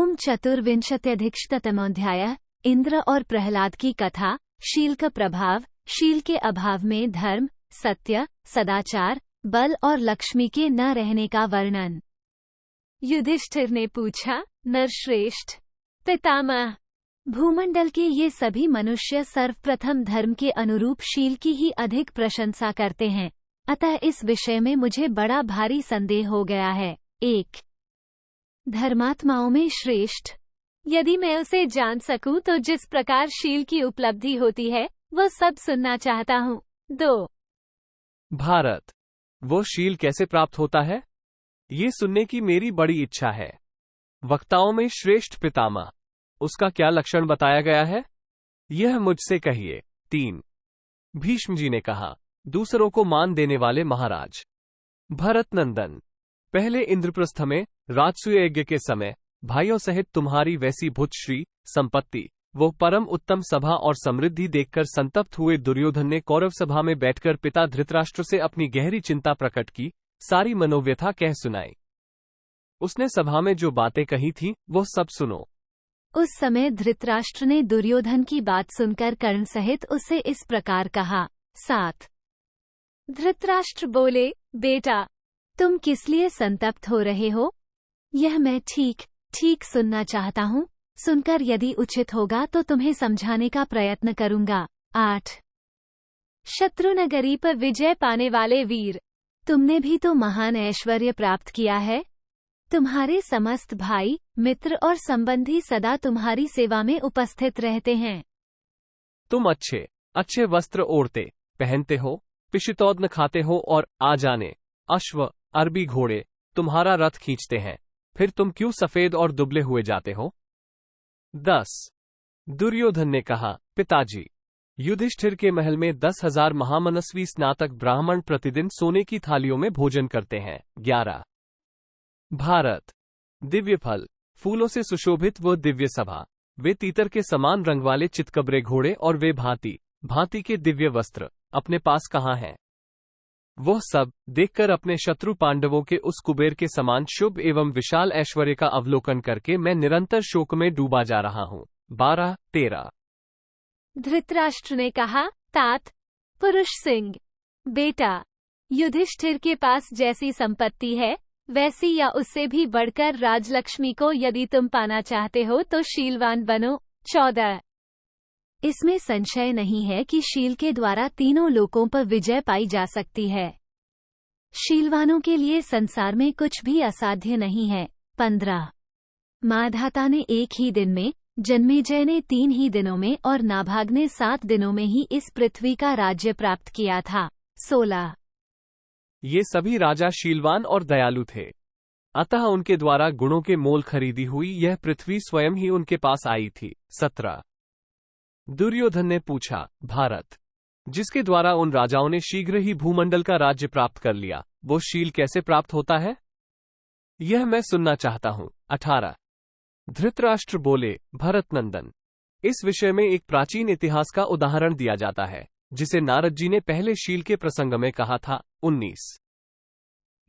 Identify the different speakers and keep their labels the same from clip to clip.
Speaker 1: ओम चतुर्विंशत्यधिकशतमोऽध्यायः। इंद्र और प्रहलाद की कथा। शील का प्रभाव। शील के अभाव में धर्म, सत्य, सदाचार, बल और लक्ष्मी के न रहने का वर्णन। युधिष्ठिर ने पूछा, नरश्रेष्ठ पितामह, भूमंडल के ये सभी मनुष्य सर्वप्रथम धर्म के अनुरूप शील की ही अधिक प्रशंसा करते हैं, अतः इस विषय में मुझे बड़ा भारी संदेह हो गया है। 1. धर्मात्माओं में श्रेष्ठ। यदि मैं उसे जान सकूं तो जिस प्रकार शील की उपलब्धि होती है वो सब सुनना चाहता हूँ। 2.
Speaker 2: भारत, वो शील कैसे प्राप्त होता है, ये सुनने की मेरी बड़ी इच्छा है। वक्ताओं में श्रेष्ठ पितामह, उसका क्या लक्षण बताया गया है, यह मुझसे कहिए। 3. भीष्म जी ने कहा, दूसरों को मान देने वाले महाराज। भरत नंदन, पहले इंद्रप्रस्थ में राजसूय यज्ञ के समय भाइयों सहित तुम्हारी वैसी भुजश्री संपत्ति, वो परम उत्तम सभा और समृद्धि देखकर संतप्त हुए दुर्योधन ने कौरव सभा में बैठकर पिता धृतराष्ट्र से अपनी गहरी चिंता प्रकट की, सारी मनोव्यथा कह सुनाई। उसने सभा में जो बातें कही थी वो सब सुनो।
Speaker 1: उस समय धृतराष्ट्र ने दुर्योधन की बात सुनकर कर्ण सहित उसे इस प्रकार कहा। 7. धृतराष्ट्र बोले, बेटा, तुम किस लिए संतप्त हो रहे हो, यह मैं ठीक सुनना चाहता हूँ। सुनकर यदि उचित होगा तो तुम्हें समझाने का प्रयत्न करूंगा। 8. शत्रुनगरी पर विजय पाने वाले वीर, तुमने भी तो महान ऐश्वर्य प्राप्त किया है। तुम्हारे समस्त भाई, मित्र और संबंधी सदा तुम्हारी सेवा में उपस्थित रहते हैं।
Speaker 2: तुम अच्छे वस्त्र ओढ़ते पहनते हो, पिशितौद्न खाते हो और आ जाने अश्व, अरबी घोड़े तुम्हारा रथ खींचते हैं, फिर तुम क्यों सफेद और दुबले हुए जाते हो। 10. दुर्योधन ने कहा, पिताजी, युधिष्ठिर के महल में 10,000 महामनस्वी स्नातक ब्राह्मण प्रतिदिन सोने की थालियों में भोजन करते हैं। 11. भारत, दिव्य फल फूलों से सुशोभित वो दिव्य सभा, वे तीतर के समान रंग वाले चितकबरे घोड़े और वे भांति भांति के दिव्य वस्त्र अपने पास कहाँ हैं। वह सब देखकर अपने शत्रु पांडवों के उस कुबेर के समान शुभ एवं विशाल ऐश्वर्य का अवलोकन करके मैं निरंतर शोक में डूबा जा रहा हूँ। 12. 13.
Speaker 1: धृतराष्ट्र ने कहा, तात पुरुष सिंह, बेटा, युधिष्ठिर के पास जैसी संपत्ति है वैसी या उससे भी बढ़कर राजलक्ष्मी को यदि तुम पाना चाहते हो तो शीलवान बनो। 14. इसमें संशय नहीं है कि शील के द्वारा तीनों लोकों पर विजय पाई जा सकती है। शीलवानों के लिए संसार में कुछ भी असाध्य नहीं है। 15. माधाता ने एक ही दिन में, जन्मेजय ने 3 ही दिनों में और नाभाग ने 7 दिनों में ही इस पृथ्वी का राज्य प्राप्त किया था। 16.
Speaker 2: ये सभी राजा शीलवान और दयालु थे, अतः उनके द्वारा गुणों के मोल खरीदी हुई यह पृथ्वी स्वयं ही उनके पास आई थी। 17. दुर्योधन ने पूछा, भारत, जिसके द्वारा उन राजाओं ने शीघ्र ही भूमंडल का राज्य प्राप्त कर लिया, वो शील कैसे प्राप्त होता है, यह मैं सुनना चाहता हूँ। 18. धृतराष्ट्र बोले, भरत नंदन, इस विषय में एक प्राचीन इतिहास का उदाहरण दिया जाता है, जिसे नारद जी ने पहले शील के प्रसंग में कहा था। 19.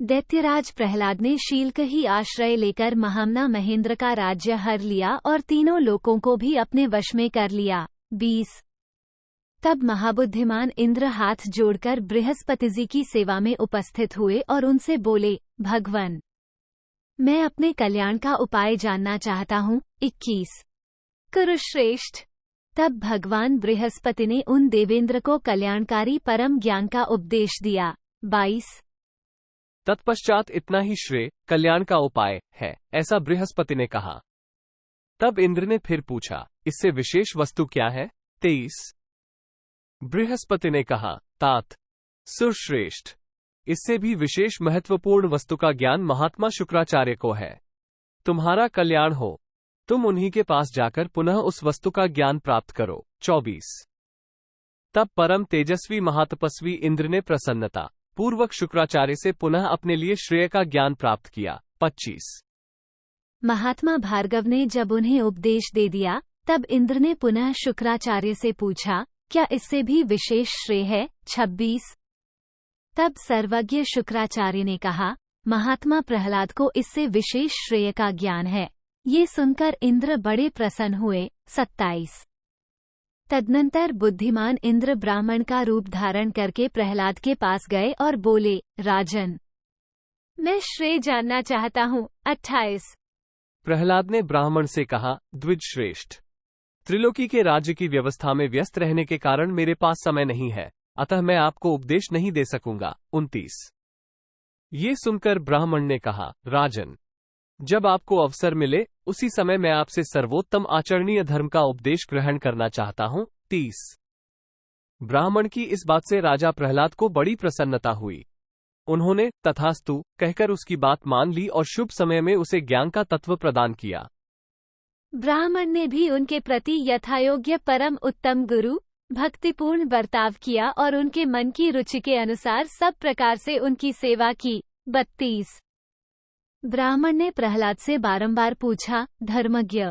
Speaker 1: दैत्यराज प्रहलाद ने शील का ही आश्रय लेकर महामना महेंद्र का राज्य हर लिया और तीनों लोकों को भी अपने वश में कर लिया। 20. तब महाबुद्धिमान इंद्र हाथ जोड़कर बृहस्पति जी की सेवा में उपस्थित हुए और उनसे बोले, भगवन, मैं अपने कल्याण का उपाय जानना चाहता हूँ। 21. कुरुश्रेष्ठ, तब भगवान बृहस्पति ने उन देवेंद्र को कल्याणकारी परम ज्ञान का उपदेश दिया। 22.
Speaker 2: तत्पश्चात इतना ही श्रेय कल्याण का उपाय है, ऐसा बृहस्पति ने कहा। तब इंद्र ने फिर पूछा, इससे विशेष वस्तु क्या है। 23. बृहस्पति ने कहा, तात सुरश्रेष्ठ, इससे भी विशेष महत्वपूर्ण वस्तु का ज्ञान महात्मा शुक्राचार्य को है। तुम्हारा कल्याण हो, तुम उन्हीं के पास जाकर पुनः उस वस्तु का ज्ञान प्राप्त करो। 24. तब परम तेजस्वी महातपस्वी इंद्र ने प्रसन्नता पूर्वक शुक्राचार्य से पुनः अपने लिए श्रेय का ज्ञान प्राप्त किया। 25.
Speaker 1: महात्मा भार्गव ने जब उन्हें उपदेश दे दिया तब इंद्र ने पुनः शुक्राचार्य से पूछा, क्या इससे भी विशेष श्रेय है। 26. तब सर्वज्ञ शुक्राचार्य ने कहा, महात्मा प्रहलाद को इससे विशेष श्रेय का ज्ञान है। ये सुनकर इंद्र बड़े प्रसन्न हुए। 27। तदनंतर बुद्धिमान इंद्र ब्राह्मण का रूप धारण करके प्रहलाद के पास गए और बोले, राजन, मैं श्रेय जानना चाहता हूँ। 28।
Speaker 2: प्रहलाद ने ब्राह्मण से कहा, द्विज श्रेष्ठ, त्रिलोकी के राज्य की व्यवस्था में व्यस्त रहने के कारण मेरे पास समय नहीं है, अतः मैं आपको उपदेश नहीं दे सकूंगा। 29। ये सुनकर ब्राह्मण ने कहा, राजन, जब आपको अवसर मिले उसी समय मैं आपसे सर्वोत्तम आचरणीय धर्म का उपदेश ग्रहण करना चाहता हूं। 30। ब्राह्मण की इस बात से राजा प्रहलाद को बड़ी प्रसन्नता हुई। उन्होंने तथास्तु कहकर उसकी बात मान ली और शुभ समय में उसे ज्ञान का तत्व प्रदान किया।
Speaker 1: ब्राह्मण ने भी उनके प्रति यथायोग्य परम उत्तम गुरु भक्तिपूर्ण बर्ताव किया और उनके मन की रुचि के अनुसार सब प्रकार से उनकी सेवा की। 32। ब्राह्मण ने प्रहलाद से बारंबार पूछा, धर्मज्ञ,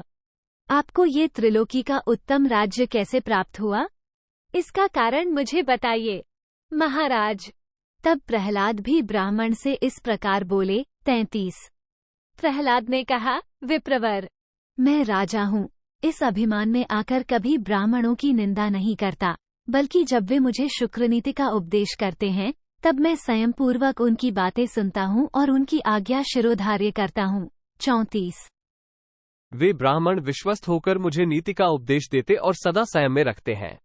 Speaker 1: आपको ये त्रिलोकी का उत्तम राज्य कैसे प्राप्त हुआ? इसका कारण मुझे बताइए, महाराज। तब प्रहलाद भी ब्राह्मण से इस प्रकार बोले। 33। प्रहलाद ने कहा, विप्रवर, मैं राजा हूँ, इस अभिमान में आकर कभी ब्राह्मणों की निंदा नहीं करता, बल्कि जब वे मुझे शुक्रनीति का उपदेश करते हैं तब मैं स्वयं पूर्वक उनकी बातें सुनता हूँ और उनकी आज्ञा शिरोधार्य करता हूँ। 34।
Speaker 2: वे ब्राह्मण विश्वस्त होकर मुझे नीति का उपदेश देते और सदा संयम में रखते हैं।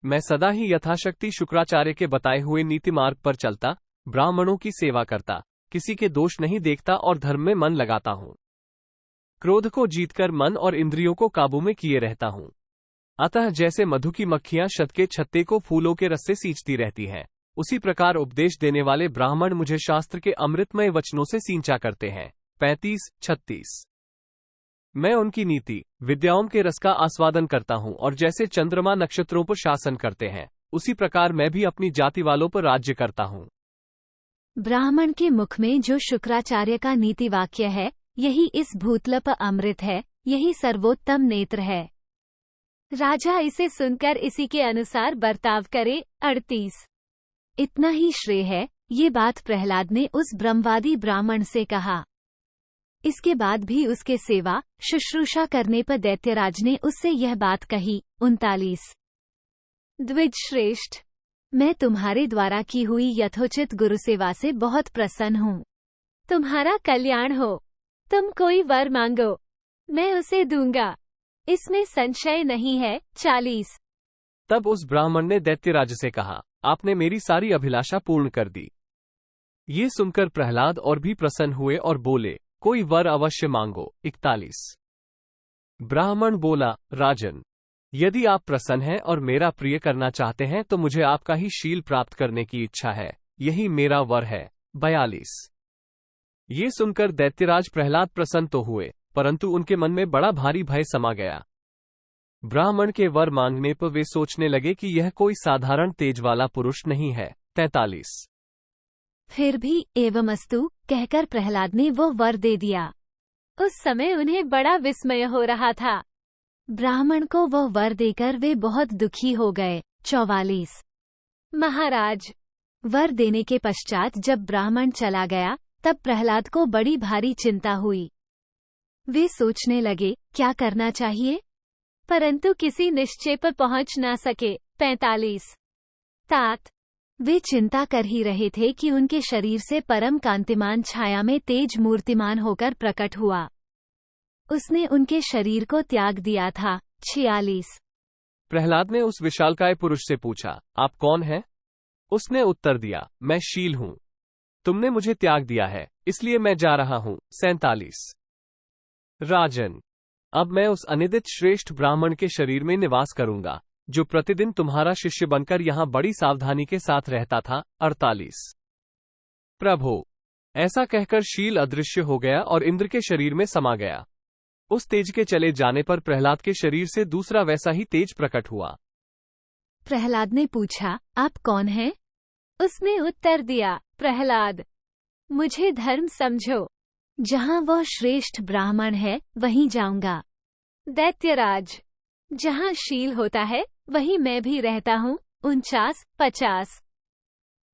Speaker 2: मैं सदा ही यथाशक्ति शुक्राचार्य के बताए हुए नीति मार्ग पर चलता, ब्राह्मणों की सेवा करता, किसी के दोष नहीं देखता और धर्म में मन लगाता हूँ। क्रोध को जीतकर मन और इंद्रियों को काबू में किए रहता हूँ। अतः जैसे मधु की मक्खियां शत के छत्ते को फूलों के रस से सींचती रहती हैं, उसी प्रकार उपदेश देने वाले ब्राह्मण मुझे शास्त्र के अमृतमय वचनों से सींचा करते हैं। 35-36। मैं उनकी नीति विद्याओं के रस का आस्वादन करता हूँ और जैसे चंद्रमा नक्षत्रों पर शासन करते हैं, उसी प्रकार मैं भी अपनी जाति वालों पर राज्य करता हूँ।
Speaker 1: ब्राह्मण के मुख में जो शुक्राचार्य का नीति वाक्य है, यही इस भूतलप अमृत है, यही सर्वोत्तम नेत्र है। राजा इसे सुनकर इसी के अनुसार बर्ताव करे। 38। इतना ही श्रेय है, ये बात प्रहलाद ने उस ब्रह्मवादी ब्राह्मण से कहा। इसके बाद भी उसके सेवा शुश्रूषा करने पर दैत्यराज ने उससे यह बात कही। 39। द्विज श्रेष्ठ, मैं तुम्हारे द्वारा की हुई यथोचित गुरु सेवा से बहुत प्रसन्न हूँ। तुम्हारा कल्याण हो। तुम कोई वर मांगो, मैं उसे दूंगा, इसमें संशय नहीं है। 40।
Speaker 2: तब उस ब्राह्मण ने दैत्यराज से कहा, आपने मेरी सारी अभिलाषा पूर्ण कर दी। ये सुनकर प्रहलाद और भी प्रसन्न हुए और बोले, कोई वर अवश्य मांगो। 41। ब्राह्मण बोला, राजन, यदि आप प्रसन्न हैं और मेरा प्रिय करना चाहते हैं तो मुझे आपका ही शील प्राप्त करने की इच्छा है, यही मेरा वर है। 42। ये सुनकर दैत्यराज प्रहलाद प्रसन्न तो हुए, परंतु उनके मन में बड़ा भारी भय समा गया। ब्राह्मण के वर मांगने पर वे सोचने लगे कि यह कोई साधारण तेज वाला पुरुष नहीं है। 43।
Speaker 1: फिर भी एवमस्तु कहकर प्रहलाद ने वो वर दे दिया। उस समय उन्हें बड़ा विस्मय हो रहा था। ब्राह्मण को वो वर देकर वे बहुत दुखी हो गए। 44। महाराज, वर देने के पश्चात जब ब्राह्मण चला गया तब प्रहलाद को बड़ी भारी चिंता हुई। वे सोचने लगे, क्या करना चाहिए, परंतु किसी निश्चय पर पहुंच ना सके। 45। तात वे चिंता कर ही रहे थे कि उनके शरीर से परम कांतिमान छाया में तेज मूर्तिमान होकर प्रकट हुआ। उसने उनके शरीर को त्याग दिया था। 46।
Speaker 2: प्रहलाद ने उस विशालकाय पुरुष से पूछा, आप कौन हैं? उसने उत्तर दिया, मैं शील हूं। तुमने मुझे त्याग दिया है, इसलिए मैं जा रहा हूं। 47। राजन, अब मैं उस अनिदित श्रेष्ठ ब्राह्मण के शरीर में निवास करूंगा, जो प्रतिदिन तुम्हारा शिष्य बनकर यहां बड़ी सावधानी के साथ रहता था। 48। प्रभो, ऐसा कहकर शील अदृश्य हो गया और इंद्र के शरीर में समा गया। उस तेज के चले जाने पर प्रहलाद के शरीर से दूसरा वैसा ही तेज प्रकट हुआ।
Speaker 1: प्रहलाद ने पूछा, आप कौन हैं? उसने उत्तर दिया, प्रहलाद, मुझे धर्म समझो, जहाँ वह श्रेष्ठ ब्राह्मण है वहीं जाऊंगा। दैत्यराज, जहाँ शील होता है वहीं मैं भी रहता हूँ। 49-50।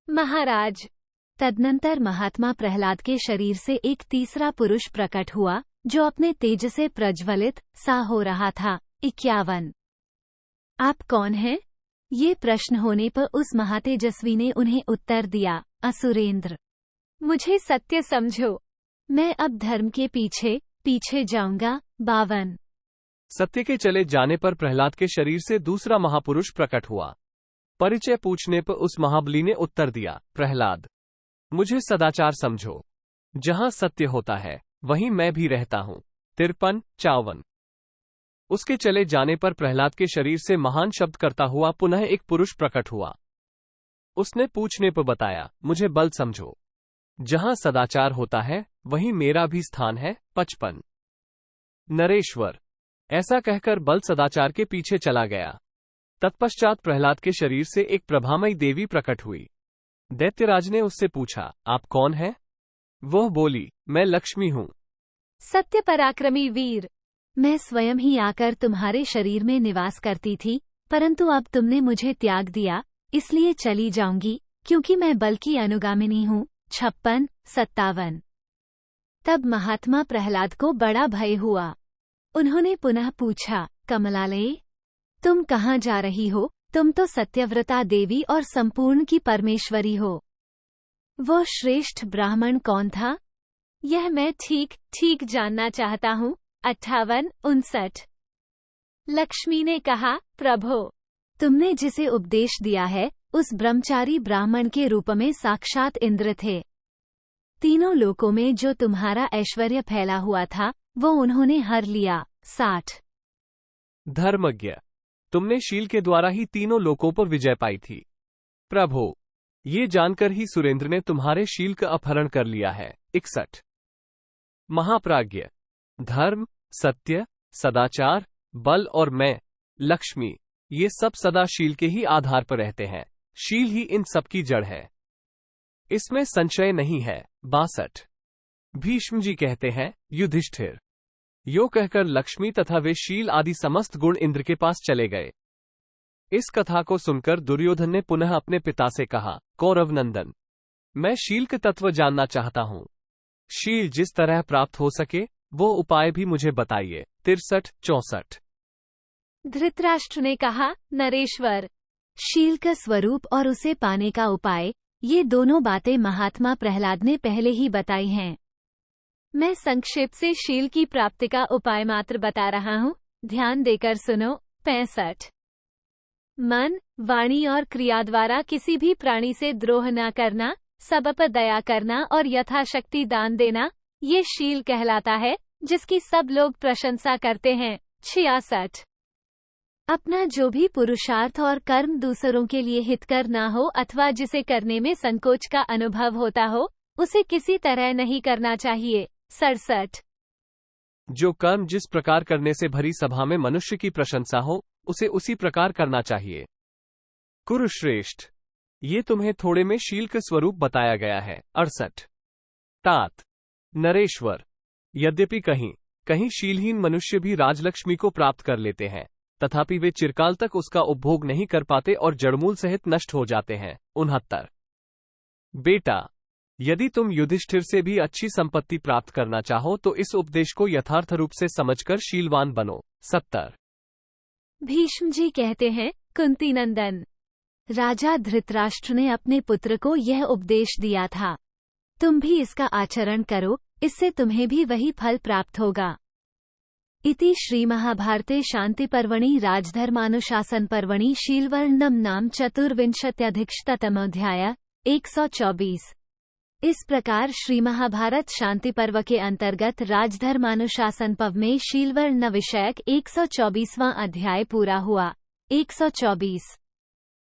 Speaker 1: महाराज, तदनंतर महात्मा प्रहलाद के शरीर से एक तीसरा पुरुष प्रकट हुआ, जो अपने तेज से प्रज्वलित सा हो रहा था। 51। आप कौन हैं? ये प्रश्न होने पर उस महातेजस्वी ने उन्हें उत्तर दिया, असुरेंद्र। मुझे सत्य समझो। मैं अब धर्म के पीछे पीछे जाऊंगा। 52।
Speaker 2: सत्य के चले जाने पर प्रहलाद के शरीर से दूसरा महापुरुष प्रकट हुआ। परिचय पूछने पर उस महाबली ने उत्तर दिया, प्रहलाद, मुझे सदाचार समझो। जहां सत्य होता है वहीं मैं भी रहता हूं। 53-54। उसके चले जाने पर प्रहलाद के शरीर से महान शब्द करता हुआ पुनः एक पुरुष प्रकट हुआ। उसने पूछने पर बताया, मुझे बल समझो। जहां सदाचार होता है वहीं मेरा भी स्थान है। 55। नरेश्वर। ऐसा कहकर बल सदाचार के पीछे चला गया। तत्पश्चात प्रहलाद के शरीर से एक प्रभामयी देवी प्रकट हुई। दैत्यराज ने उससे पूछा, आप कौन हैं? वह बोली, मैं लक्ष्मी हूं।
Speaker 1: सत्य पराक्रमी वीर, मैं स्वयं ही आकर तुम्हारे शरीर में निवास करती थी, परंतु अब तुमने मुझे त्याग दिया, इसलिए चली जाऊंगी, क्योंकि मैं बल की अनुगामिनी हूँ। 56-57। तब महात्मा प्रहलाद को बड़ा भय हुआ। उन्होंने पुनः पूछा, कमलालये, तुम कहाँ जा रही हो? तुम तो सत्यव्रता देवी और संपूर्ण की परमेश्वरी हो। वह श्रेष्ठ ब्राह्मण कौन था? यह मैं ठीक ठीक जानना चाहता हूँ। 58-59। लक्ष्मी ने कहा, प्रभो, तुमने जिसे उपदेश दिया है उस ब्रह्मचारी ब्राह्मण के रूप में साक्षात इंद्र थे। तीनों लोकों में जो तुम्हारा ऐश्वर्य फैला हुआ था वो उन्होंने हर लिया। 60।
Speaker 2: धर्मज्ञ, तुमने शील के द्वारा ही तीनों लोकों पर विजय पाई थी। प्रभो, ये जानकर ही सुरेंद्र ने तुम्हारे शील का अपहरण कर लिया है। 61। महाप्राज्ञ, धर्म, सत्य, सदाचार, बल और मैं, लक्ष्मी, ये सब सदा शील के ही आधार पर रहते हैं। शील ही इन सब की जड़ है, इसमें संशय नहीं है। 62। भीष्म जी कहते हैं, युधिष्ठिर, यो कहकर लक्ष्मी तथा वे शील आदि समस्त गुण इंद्र के पास चले गए। इस कथा को सुनकर दुर्योधन ने पुनः अपने पिता से कहा, कौरव नंदन, मैं शील का तत्व जानना चाहता हूँ। शील जिस तरह प्राप्त हो सके वो उपाय भी मुझे बताइए। 63-64।
Speaker 1: धृतराष्ट्र ने कहा, नरेश्वर, शील का स्वरूप और उसे पाने का उपाय, ये दोनों बातें महात्मा प्रहलाद ने पहले ही बताई हैं। मैं संक्षेप से शील की प्राप्ति का उपाय मात्र बता रहा हूँ, ध्यान देकर सुनो। 65। मन, वाणी और क्रिया द्वारा किसी भी प्राणी से द्रोह न करना, सब पर दया करना और यथाशक्ति दान देना, ये शील कहलाता है, जिसकी सब लोग प्रशंसा करते हैं। 66। अपना जो भी पुरुषार्थ और कर्म दूसरों के लिए हितकर ना हो अथवा जिसे करने में संकोच का अनुभव होता हो, उसे किसी तरह नहीं करना चाहिए। 67।
Speaker 2: जो कर्म जिस प्रकार करने से भरी सभा में मनुष्य की प्रशंसा हो, उसे उसी प्रकार करना चाहिए। कुरुश्रेष्ठ, ये तुम्हें थोड़े में शील का स्वरूप बताया गया है। 68। तात, नरेश्वर, यद्यपि कहीं कहीं शीलहीन मनुष्य भी राजलक्ष्मी को प्राप्त कर लेते हैं, तथापि वे चिरकाल तक उसका उपभोग नहीं कर पाते और जड़मूल सहित नष्ट हो जाते हैं। 69। बेटा, यदि तुम युधिष्ठिर से भी अच्छी संपत्ति प्राप्त करना चाहो तो इस उपदेश को यथार्थ रूप से समझकर शीलवान बनो। 70।
Speaker 1: भीष्म जी कहते हैं, कुंती नंदन, राजा धृतराष्ट्र ने अपने पुत्र को यह उपदेश दिया था, तुम भी इसका आचरण करो, इससे तुम्हें भी वही फल प्राप्त होगा। इति श्री महाभारते शांति पर्वणि राजधर्मानुशासन पर्वणि शीलवर्णनम नाम 24-तमोध्याय 124। इस प्रकार श्री महाभारत शांति पर्व के अंतर्गत राजधर्मानुशासन पर्व में शीलवर्ण विषयक 124वां अध्याय पूरा हुआ। 124।